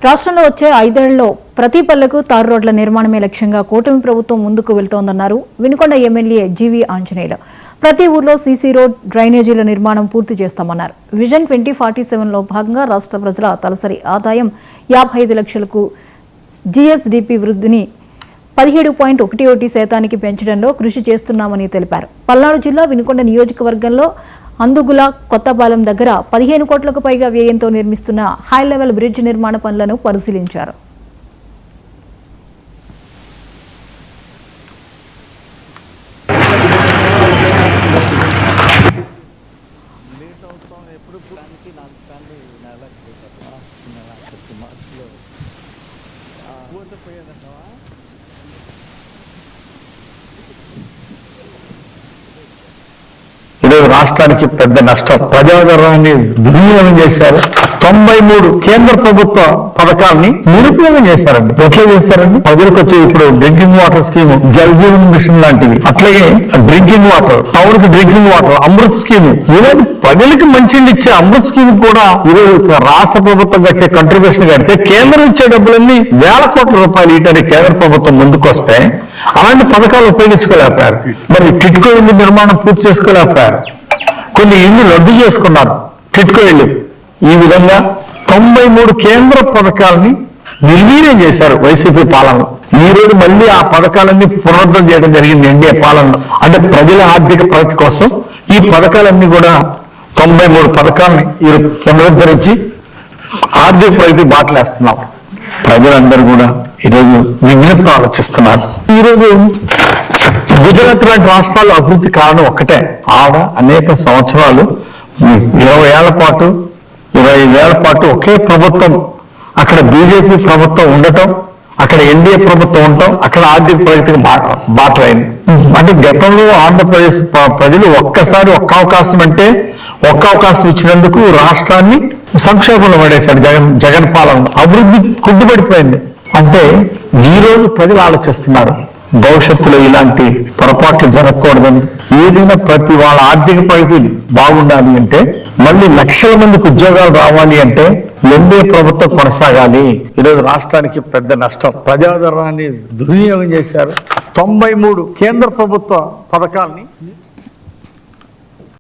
రాష్ట్రంలో వచ్చే 5 ఏళ్లలో ప్రతి పల్లెకు తారు రోడ్ల నిర్మాణమే లక్ష్యంగా కూటమి ప్రభుత్వం ముందుకు వెళ్తోందన్నారు వినుకొండ ఎమ్మెల్యే జీవీ ఆంజనేయులు. ప్రతి ఊర్లో సీసీ రోడ్, డ్రైనేజీల నిర్మాణం పూర్తి చేస్తామన్నారు. విజన్ 2047లో భాగంగా రాష్ట్ర ప్రజల తలసరి ఆదాయం 55 లక్షలకు జీఎస్డీపీ వృద్ధిని 17.11% పెంచడంలో కృషి చేస్తున్నామని తెలిపారు. పల్నాడు జిల్లా వినుకొండ నియోజకవర్గంలో అందుగుల కొత్తపాలెం దగ్గర 15 కోట్లకు పైగా వ్యయంతో నిర్మిస్తున్న హై లెవెల్ బ్రిడ్జ్ నిర్మాణ పనులను పరిశీలించారు. రాష్ట్రానికి పెద్ద నష్టం. ప్రజాధనాన్ని దుర్వినియోగం చేశారు. 93 కేంద్ర ప్రభుత్వ పథకాలని నిరుపయోగం చేశారండి. ఎట్లా చేస్తారండి? ప్రజలకు వచ్చే ఇప్పుడు drinking water scheme, Jal Jeevan mission లాంటివి, అట్లాగే డ్రింకింగ్ వాటర్, టౌన్ కి డ్రింకింగ్ వాటర్, అమృత్ స్కీమ్, ఇలాంటి ప్రజలకు మంచిని ఇచ్చే అమృత్ స్కీమ్ కూడా ఈరోజు రాష్ట్ర ప్రభుత్వం కట్టే కంట్రిబ్యూషన్ కడితే కేంద్రం ఇచ్చే డబ్బులన్నీ వేల కోట్ల రూపాయలు ఇటని కేంద్ర ప్రభుత్వం ముందుకొస్తే అలాంటి పథకాలు ఉపయోగించుకోలేకపోయారు. మరి టిట్కో ఇల్లు నిర్మాణం పూర్తి చేసుకోలేకపోయారు. కొన్ని ఇల్లు రద్దు చేసుకున్నారు టిట్కో ఇల్లు. ఈ విధంగా 93 కేంద్ర పథకాలని నిర్వీర్యం చేశారు వైసీపీ పాలనలో. ఈ రోజు మళ్ళీ ఆ పథకాలన్నీ పునరుద్ధరణ చేయడం జరిగింది ఎన్డీఏ పాలనలో. అంటే ప్రజల ఆర్థిక ప్రగతి కోసం ఈ పథకాలన్నీ కూడా 93 పథకాలని పునరుద్ధరించి ఆర్థిక ప్రగతి బాటలేస్తున్నాం. ప్రజలందరూ కూడా ఈరోజు విజ్ఞప్తి ఆలోచిస్తున్నారు. ఈరోజు గుజరాత్ లాంటి రాష్ట్రాలు అభివృద్ధి కారణం ఒక్కటే. ఆడ అనేక సంవత్సరాలు 20 ఏళ్ల పాటు 25 ఏళ్ల పాటు ఒకే ప్రభుత్వం, అక్కడ బీజేపీ ప్రభుత్వం ఉండటం, అక్కడ ఎన్డీఏ ప్రభుత్వం ఉండటం, అక్కడ ఆర్థిక ప్రగతికి బాటలైంది. అంటే గతంలో ఆంధ్రప్రదేశ్ ప్రజలు ఒక్కసారి ఒక్క అవకాశం ఇచ్చినందుకు రాష్ట్రాన్ని సంక్షోభంలో పడేశాడు జగన్ పాలన. అభివృద్ధి కుంటుపడిపోయింది. అంటే ఈ రోజు ప్రజలు ఆలోచిస్తున్నారు భవిష్యత్తులో ఇలాంటి పొరపాట్లు జరగకూడదని. ఏదైనా ప్రతి వాళ్ళ ఆర్థిక ప్రగతి బాగుండాలి అంటే, మళ్ళీ లక్షల మందికి ఉద్యోగాలు రావాలి అంటే ఎన్డీఏ ప్రభుత్వం కొనసాగాలి. ఈరోజు రాష్ట్రానికి పెద్ద నష్టం. ప్రజాధనాన్ని దుర్వినియోగం చేశారు. 93 కేంద్ర ప్రభుత్వ పథకాల్ని